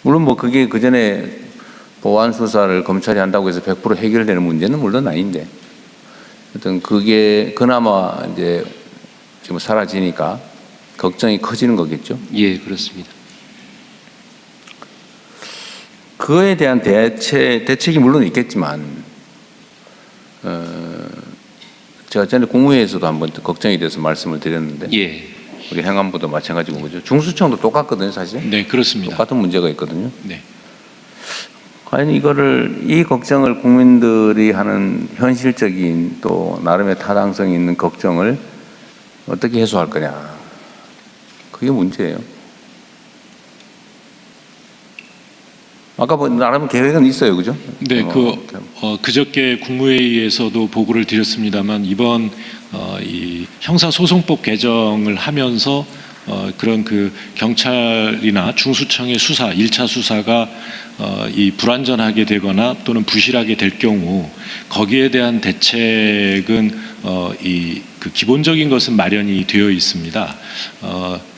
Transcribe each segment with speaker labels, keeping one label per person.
Speaker 1: 물론 뭐 그게 그 전에 보안 수사를 검찰이 한다고 해서 100% 해결되는 문제는 물론 아닌데, 하여튼 그게 그나마 이제 지금 사라지니까 걱정이 커지는 거겠죠.
Speaker 2: 예, 그렇습니다.
Speaker 1: 그에 대한 대책이 물론 있겠지만, 제가 전에 국무회의에서도 한번 걱정이 돼서 말씀을 드렸는데,
Speaker 2: 예.
Speaker 1: 우리 행안부도 마찬가지고 그죠. 중수청도 똑같거든요, 사실.
Speaker 2: 네, 그렇습니다.
Speaker 1: 똑같은 문제가 있거든요.
Speaker 2: 네.
Speaker 1: 과연 이 걱정을 국민들이 하는 현실적인 또 나름의 타당성 있는 걱정을 어떻게 해소할 거냐. 그게 문제예요. 아까 뭐 나름 계획은 있어요, 그죠?
Speaker 2: 네, 그저께 국무회의에서도 보고를 드렸습니다만 이번 이 형사소송법 개정을 하면서 그런 그 경찰이나 중수청의 수사, 1차 수사가 이 불완전하게 되거나 또는 부실하게 될 경우 거기에 대한 대책은 그 기본적인 것은 마련이 되어 있습니다.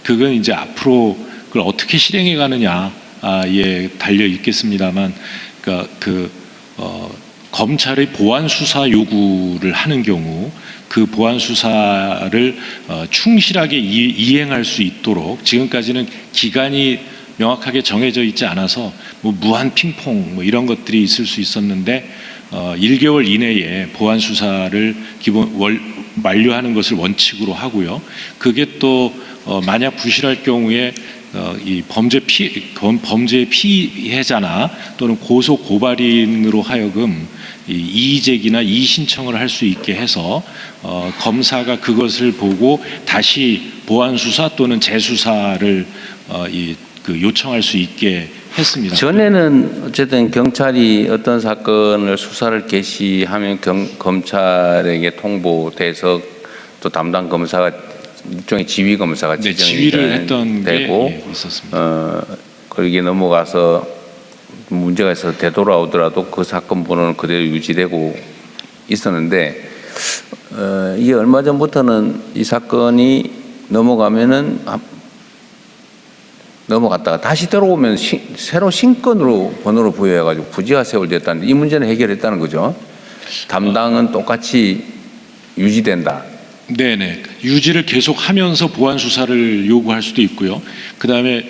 Speaker 2: 그건 이제 앞으로 그걸 어떻게 실행해 가느냐에 달려 있겠습니다만, 그러니까 검찰의 보안 수사 요구를 하는 경우 그 보안 수사를 충실하게 이행할 수 있도록, 지금까지는 기간이 명확하게 정해져 있지 않아서 뭐 무한 핑퐁 뭐 이런 것들이 있을 수 있었는데 1개월 이내에 보안 수사를 완료하는 것을 원칙으로 하고요. 그게 또 만약 부실할 경우에 이 범죄의 피해자나 또는 고소 고발인으로 하여금 이의제기나 이의신청을 할 수 있게 해서 검사가 그것을 보고 다시 보안 수사 또는 재수사를 요청할 수 있게 했습니다.
Speaker 1: 전에는 어쨌든 경찰이 어떤 사건을 수사를 개시하면 검찰에게 통보돼서 또 담당 검사가 일종의 지휘 검사가
Speaker 2: 네,
Speaker 1: 지정이
Speaker 2: 지휘를 했던
Speaker 1: 되고
Speaker 2: 게 있었습니다.
Speaker 1: 거기에 넘어가서 문제가 있어서 되돌아오더라도 그 사건 번호는 그대로 유지되고 있었는데, 이게 얼마 전부터는 이 사건이 넘어갔다가 다시 들어오면 새로 신건으로 번호를 부여해가지고 부지가 세월됐다는데, 이 문제는 해결했다는 거죠. 담당은 똑같이 유지된다.
Speaker 2: 네네. 유지를 계속하면서 보안 수사를 요구할 수도 있고요. 그다음에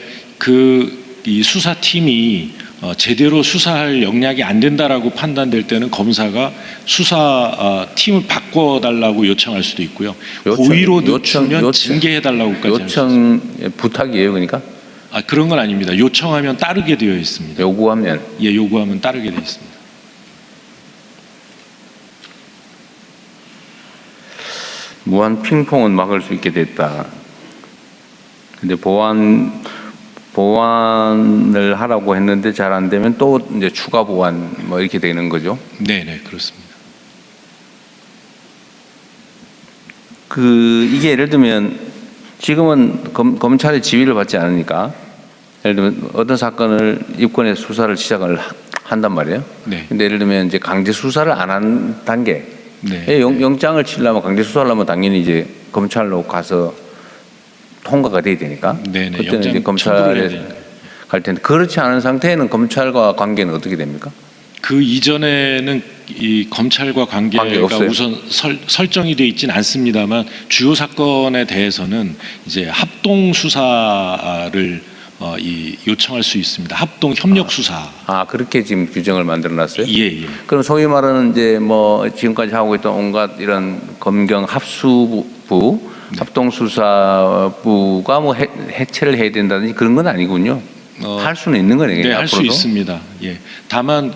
Speaker 2: 이 수사팀이 제대로 수사할 역량이 안 된다라고 판단될 때는 검사가 수사팀을 바꿔달라고 요청할 수도 있고요. 고의로 늦추면 징계해달라고까지
Speaker 1: 요청 부탁이에요, 그러니까?
Speaker 2: 그런 건 아닙니다. 요청하면 따르게 되어 있습니다.
Speaker 1: 요구하면?
Speaker 2: 예, 요구하면 따르게 되어 있습니다.
Speaker 1: 무한 핑퐁은 막을 수 있게 됐다. 근데 보완을 하라고 했는데 잘 안 되면 또 이제 추가 보완 뭐 이렇게 되는 거죠.
Speaker 2: 네, 그렇습니다.
Speaker 1: 이게 예를 들면 지금은 검찰의 지휘를 받지 않으니까, 예를 들면 어떤 사건을 입건해서 수사를 시작을 한단 말이에요.
Speaker 2: 네.
Speaker 1: 근데 예를 들면 이제 강제 수사를 안 한 단계,
Speaker 2: 네.
Speaker 1: 영장을 치려면 강제 수사를 하면 당연히 이제 검찰로 가서 통과가 돼야 되니까.
Speaker 2: 네네.
Speaker 1: 그때는 이제 검찰에 갈 텐데, 그렇지 않은 상태에는 검찰과 관계는 어떻게 됩니까?
Speaker 2: 그 이전에는 이 검찰과 관계가 우선 설정이 되어 있지는 않습니다만, 주요 사건에 대해서는 이제 합동 수사를 요청할 수 있습니다. 합동 협력 수사.
Speaker 1: 그렇게 지금 규정을 만들어놨어요?
Speaker 2: 예.
Speaker 1: 그럼 소위 말하는 이제 뭐 지금까지 하고 있던 온갖 이런 검경 합수부, 네. 합동수사부가 뭐 해체를 해야 된다든지 그런 건 아니군요. 할 수는 있는 거네요.
Speaker 2: 네, 할 수 있습니다. 예. 다만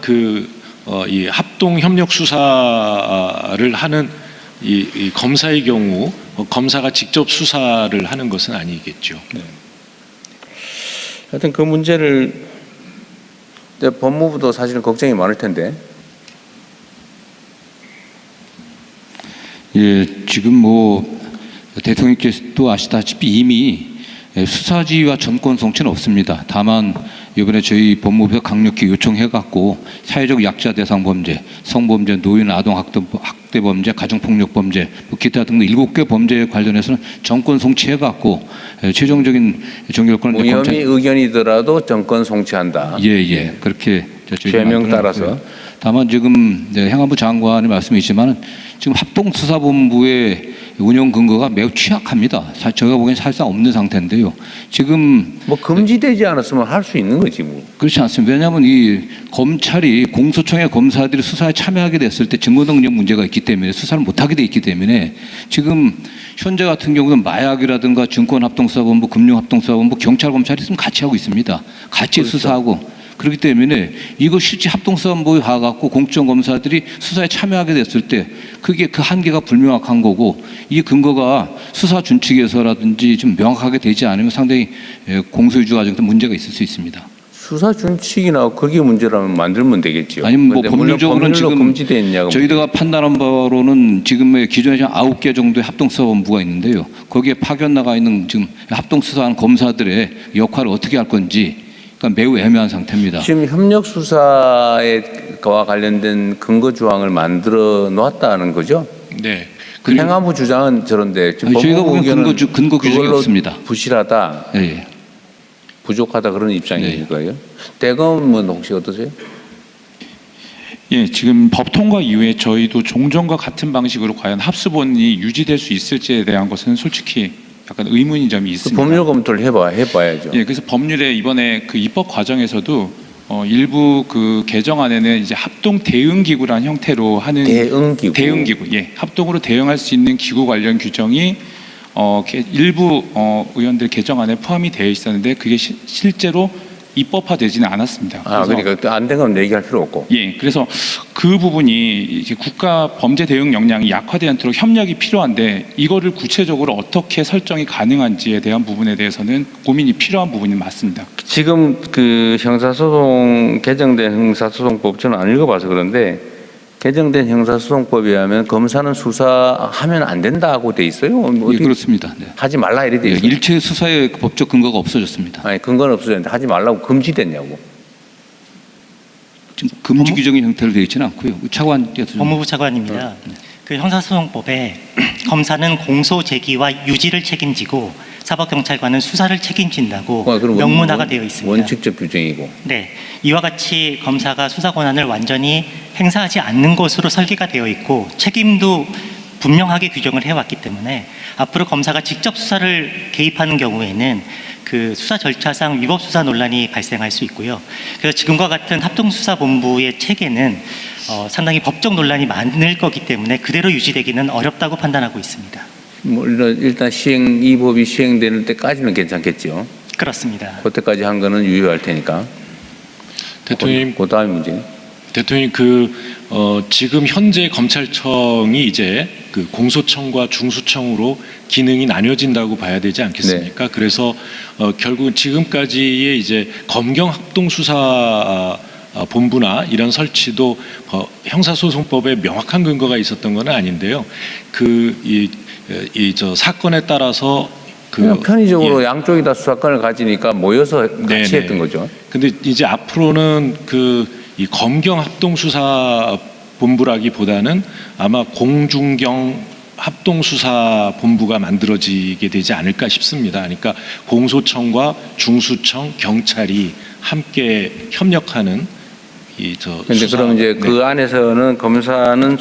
Speaker 2: 이 합동 협력 수사를 하는 이 검사의 경우 검사가 직접 수사를 하는 것은 아니겠죠. 네.
Speaker 1: 하여튼 그 문제를 법무부도 사실은 걱정이 많을 텐데.
Speaker 3: 예, 지금 뭐 대통령께서도 아시다시피 이미 수사지휘와 전권 성취는 없습니다. 다만 이번에 저희 법무부에서 강력히 요청해갖고 사회적 약자 대상 범죄, 성범죄, 노인 아동 학대 범죄, 가정폭력 범죄, 뭐 기타 등등 7개 범죄에 관련해서는 정권 송치해갖고 최종적인 종결권을
Speaker 1: 무혐의 의견이더라도 정권 송치한다.
Speaker 3: 예, 그렇게
Speaker 1: 죄명 따라서.
Speaker 3: 다만 지금 행안부 장관의 말씀이지만 지금 합동수사본부의 운영 근거가 매우 취약합니다. 제가 보기엔 사실상 없는 상태인데요. 지금
Speaker 1: 뭐 금지되지 않았으면 할 수 있는 거지 뭐.
Speaker 3: 그렇지 않습니다. 왜냐하면 이 검찰이 공소청의 검사들이 수사에 참여하게 됐을 때 증거능력 문제가 있기 때문에 수사를 못하게 돼 있기 때문에 지금 현재 같은 경우는 마약이라든가 증권합동수사본부, 금융합동수사본부, 경찰, 검찰이 지금 같이 하고 있습니다. 같이
Speaker 1: 그렇죠.
Speaker 3: 수사하고 그렇기 때문에 이거 실제 합동수사본부에 가갖고 공적검사들이 수사에 참여하게 됐을 때 그게 그 한계가 불명확한 거고 이 근거가 수사 준칙에서라든지 좀 명확하게 되지 않으면 상당히 공소유지 과정에서 문제가 있을 수 있습니다.
Speaker 1: 수사 준칙이나 그게 문제라면 만들면 되겠죠.
Speaker 3: 아니면 뭐
Speaker 1: 근데 물론
Speaker 3: 법률적으로는 지금
Speaker 1: 금지되어 있냐고.
Speaker 3: 저희가 판단한 바로는 지금의 기존에 9개 정도의 합동수사본부가 있는데요. 거기에 파견 나가 있는 지금 합동수사한 검사들의 역할을 어떻게 할 건지 그러니까 매우 애매한 상태입니다.
Speaker 1: 지금 협력 수사와 관련된 근거 조항을 만들어 놓았다는 거죠.
Speaker 2: 네.
Speaker 1: 그 행안부 주장은 저런데 지금
Speaker 3: 아니, 저희가
Speaker 1: 법무부
Speaker 3: 보기엔
Speaker 1: 의견은
Speaker 3: 근거 규정이
Speaker 1: 그걸로
Speaker 3: 없습니다.
Speaker 1: 부실하다,
Speaker 3: 예.
Speaker 1: 부족하다 그런 입장이니까요. 대검은 혹시 어떠세요?
Speaker 4: 예, 지금 법 통과 이후에 저희도 종전과 같은 방식으로 과연 합수본이 유지될 수 있을지에 대한 것은 솔직히 약간 의문인 점이
Speaker 1: 그
Speaker 4: 있습니다.
Speaker 1: 법률 검토를 해봐야죠.
Speaker 4: 예, 그래서 법률에 이번에 그 입법 과정에서도 일부 그 개정안에는 이제 합동 대응 기구라는 형태로 하는
Speaker 1: 대응기구.
Speaker 4: 예, 합동으로 대응할 수 있는 기구 관련 규정이 일부 의원들 개정안에 포함이 되어 있었는데 그게 실제로 입법화되지는 않았습니다.
Speaker 1: 아, 그러니까 안 된 건 얘기할 필요 없고.
Speaker 4: 예, 그래서 그 부분이 이제 국가 범죄 대응 역량이 약화되지 않도록 협력이 필요한데 이거를 구체적으로 어떻게 설정이 가능한지에 대한 부분에 대해서는 고민이 필요한 부분이 맞습니다.
Speaker 1: 지금 그 형사소송 개정된 형사소송법 저는 안 읽어봐서 그런데 개정된 형사소송법에 하면 검사는 수사하면 안 된다고 돼 있어요.
Speaker 3: 예, 그렇습니다. 네.
Speaker 1: 하지 말라 이래 돼
Speaker 3: 예,
Speaker 1: 있어요.
Speaker 3: 일체 수사의 법적 근거가 없어졌습니다.
Speaker 1: 아니 근거는 없어졌는데 하지 말라고 금지됐냐고.
Speaker 3: 지금 금지 규정의 형태로 되어 있지는 않고요. 차관께서 좀
Speaker 5: 법무부 차관입니다. 그 형사소송법에 검사는 공소 제기와 유지를 책임지고 사법경찰관은 수사를 책임진다고
Speaker 1: 그럼
Speaker 5: 명문화가 되어 있습니다.
Speaker 1: 원칙적 규정이고.
Speaker 5: 네, 이와 같이 검사가 수사 권한을 완전히 행사하지 않는 것으로 설계가 되어 있고 책임도 분명하게 규정을 해왔기 때문에 앞으로 검사가 직접 수사를 개입하는 경우에는 그 수사 절차상 위법 수사 논란이 발생할 수 있고요. 그래서 지금과 같은 합동수사본부의 체계는 상당히 법적 논란이 많을 거기 때문에 그대로 유지되기는 어렵다고 판단하고 있습니다.
Speaker 1: 뭐 일단 이 법이 시행되는 때까지는 괜찮겠죠.
Speaker 5: 그렇습니다.
Speaker 1: 그때까지 한 거는 유효할 테니까.
Speaker 2: 대통령님,
Speaker 1: 그 다음 문제.
Speaker 2: 대통령님 지금 현재 검찰청이 이제 그 공소청과 중수청으로 기능이 나뉘어진다고 봐야 되지 않겠습니까?
Speaker 1: 네.
Speaker 2: 그래서 결국 지금까지의 이제 검경 합동수사 본부나 이런 설치도 형사소송법에 명확한 근거가 있었던 건 아닌데요. 저 사건에 따라서
Speaker 1: 그냥 편의적으로
Speaker 2: 예.
Speaker 1: 양쪽이 다 수사권을 가지니까 모여서 같이
Speaker 2: 네네.
Speaker 1: 했던 거죠.
Speaker 2: 근데 이제 앞으로는 이 검경 합동수사 본부라기보다는 아마 공중경 합동수사 본부가 만들어지게 되지 않을까 싶습니다. 그러니까 공소청과 중수청, 경찰이 함께 협력하는
Speaker 1: 근데 그럼 이제 그 안에서는 검사는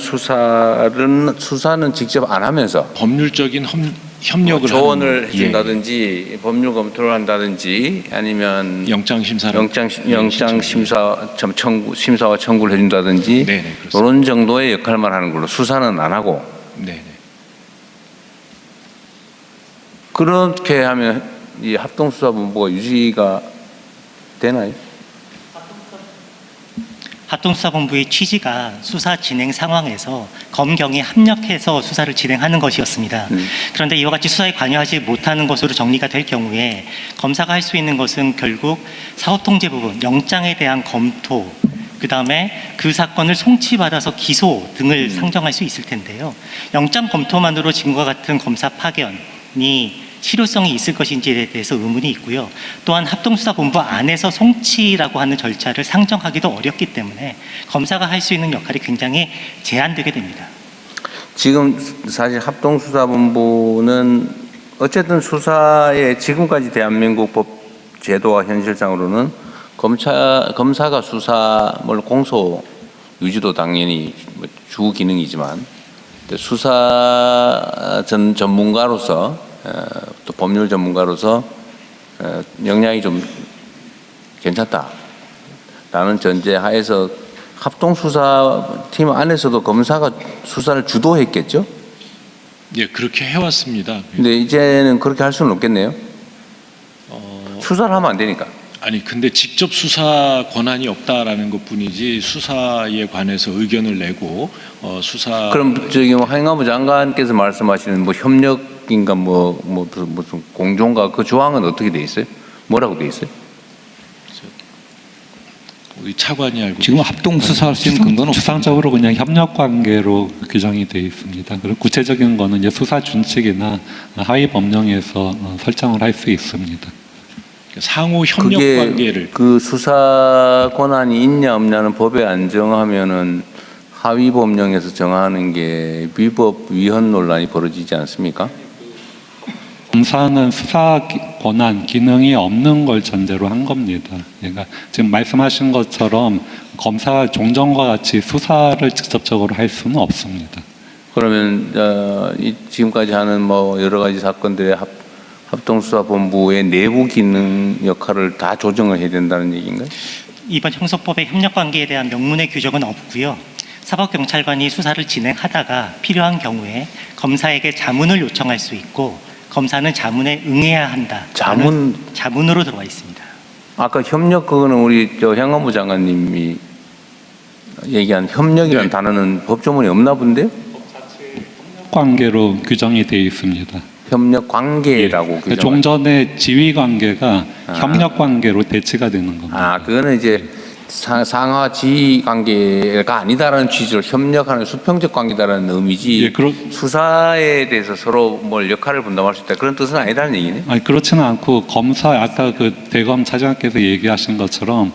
Speaker 1: 수사는 직접 안 하면서
Speaker 2: 법률적인 협력을
Speaker 1: 조언을
Speaker 2: 하는, 예.
Speaker 1: 해준다든지 법률 검토를 한다든지 아니면
Speaker 2: 영장 심사를
Speaker 1: 심사와 청구를 해준다든지
Speaker 2: 네네, 그렇습니다.
Speaker 1: 이런 정도의 역할만 하는 걸로 수사는 안 하고
Speaker 2: 네.
Speaker 1: 그렇게 하면 이 합동수사본부가 유지가 되나요?
Speaker 5: 합동수사본부의 취지가 수사 진행 상황에서 검경이 합력해서 수사를 진행하는 것이었습니다. 그런데 이와 같이 수사에 관여하지 못하는 것으로 정리가 될 경우에 검사가 할 수 있는 것은 결국 사법통제 부분, 영장에 대한 검토, 그 다음에 그 사건을 송치받아서 기소 등을 상정할 수 있을 텐데요. 영장 검토만으로 지금과 같은 검사 파견이 실효성이 있을 것인지에 대해서 의문이 있고요. 또한 합동수사본부 안에서 송치라고 하는 절차를 상정하기도 어렵기 때문에 검사가 할 수 있는 역할이 굉장히 제한되게 됩니다.
Speaker 1: 지금 사실 합동수사본부는 어쨌든 수사에 지금까지 대한민국 법 제도와 현실상으로는 검사가 수사물 공소 유지도 당연히 주 기능이지만 수사 전문가로서 또 법률 전문가로서 역량이 좀 괜찮다라는 전제 하에서 합동수사팀 안에서도 검사가 수사를 주도했겠죠?
Speaker 2: 예, 그렇게 해왔습니다.
Speaker 1: 근데 이제는 그렇게 할 수는 없겠네요. 수사를 하면 안 되니까.
Speaker 2: 아니 근데 직접 수사 권한이 없다라는 것뿐이지 수사에 관해서 의견을 내고 수사.
Speaker 1: 그럼 저기 뭐 행안부 장관께서 말씀하시는 뭐 협력인가 무슨 공존가 그 조항은 어떻게 돼 있어요? 뭐라고 돼 있어요?
Speaker 2: 우리 차관이 알고.
Speaker 3: 지금 합동 수사할 수 있는 근거는 없습니다.
Speaker 6: 추상적으로 그냥 협력 관계로 규정이 되어 있습니다. 그리고 구체적인 거는 이제 수사 준칙이나 하위 법령에서 설정을 할 수 있습니다.
Speaker 2: 상호 협력
Speaker 1: 그게
Speaker 2: 관계를.
Speaker 1: 그 수사 권한이 있냐 없냐는 법에 안 정하면은 하위 법령에서 정하는 게 위법 위헌 논란이 벌어지지 않습니까?
Speaker 6: 검사는 수사 권한 기능이 없는 걸 전제로 한 겁니다. 그러니까 지금 말씀하신 것처럼 검사가 종전과 같이 수사를 직접적으로 할 수는 없습니다.
Speaker 1: 그러면 지금까지 하는 뭐 여러 가지 사건들의 합동수사본부의 내부 기능 역할을 다 조정을 해야 된다는 얘기인가요?
Speaker 5: 이번 형사법의 협력관계에 대한 명문의 규정은 없고요. 사법경찰관이 수사를 진행하다가 필요한 경우에 검사에게 자문을 요청할 수 있고 검사는 자문에 응해야 한다. 자문으로 들어와 있습니다.
Speaker 1: 아까 협력 그거는 우리 행안부 장관님이 얘기한 협력이라는 단어는 법조문에 없나 본데요?
Speaker 6: 관계로 규정이 되어 있습니다.
Speaker 1: 협력 관계라고
Speaker 6: 예.
Speaker 1: 규정.
Speaker 6: 종전의 지위 관계가 협력 관계로 대치가 되는 겁니다.
Speaker 1: 그거는 이제 상하 지위 관계가 아니다라는 취지로 협력하는 수평적 관계다라는 의미지.
Speaker 6: 예,
Speaker 1: 수사에 대해서 서로 뭘 역할을 분담할 수 있다 그런 뜻은 아니다는 얘기네.
Speaker 6: 아니 그렇지는 않고 검사 아까 그 대검 차장께서 얘기하신 것처럼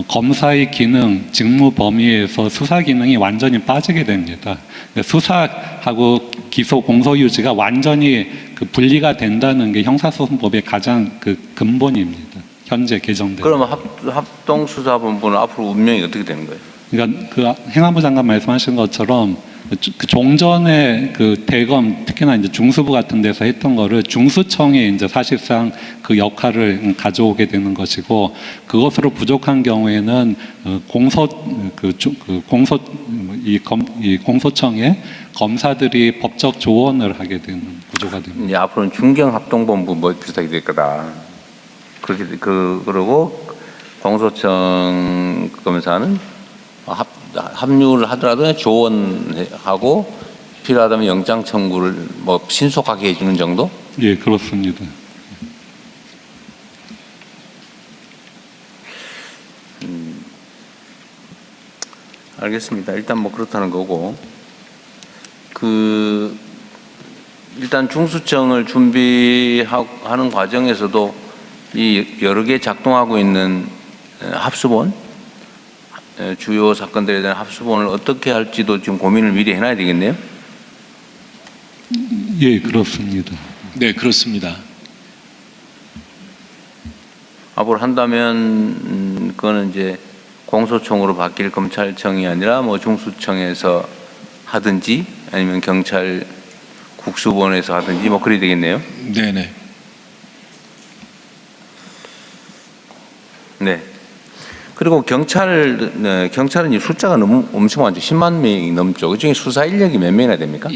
Speaker 6: 검사의 기능, 직무 범위에서 수사 기능이 완전히 빠지게 됩니다. 그러니까 수사하고 기소 공소 유지가 완전히 그 분리가 된다는 게 형사소송법의 가장 그 근본입니다. 현재 개정된.
Speaker 1: 그러면 합동수사본부는 앞으로 운명이 어떻게 되는 거예요?
Speaker 6: 그러니까 그 행안부 장관 말씀하신 것처럼 그 종전에 그 대검 특히나 이제 중수부 같은 데서 했던 거를 중수청이 이제 사실상 그 역할을 가져오게 되는 것이고 그것으로 부족한 경우에는 공소청에 검사들이 법적 조언을 하게 되는 구조가 됩니다.
Speaker 1: 이제 앞으로는 중경합동본부 뭐 비슷하게 될 거다. 그렇게 그러고 공소청 검사는 합류를 하더라도 조언하고 필요하다면 영장 청구를 뭐 신속하게 해주는 정도?
Speaker 6: 예, 그렇습니다.
Speaker 1: 알겠습니다. 일단 뭐 그렇다는 거고 일단 중수청을 준비하는 과정에서도 이 여러 개 작동하고 있는 합수본 주요 사건들에 대한 합수본을 어떻게 할지도 지금 고민을 미리 해놔야 되겠네요.
Speaker 6: 예, 그렇습니다.
Speaker 2: 네, 그렇습니다.
Speaker 1: 앞으로 한다면 그거는 이제 공소청으로 바뀔 검찰청이 아니라 뭐 중수청에서 하든지 아니면 경찰 국수본에서 하든지 뭐 그래야 되겠네요.
Speaker 2: 네네.
Speaker 1: 네. 그리고 경찰은 이 숫자가 너무 엄청 많죠. 10만 명이 넘죠. 그중에 수사 인력이 몇 명이나 됩니까?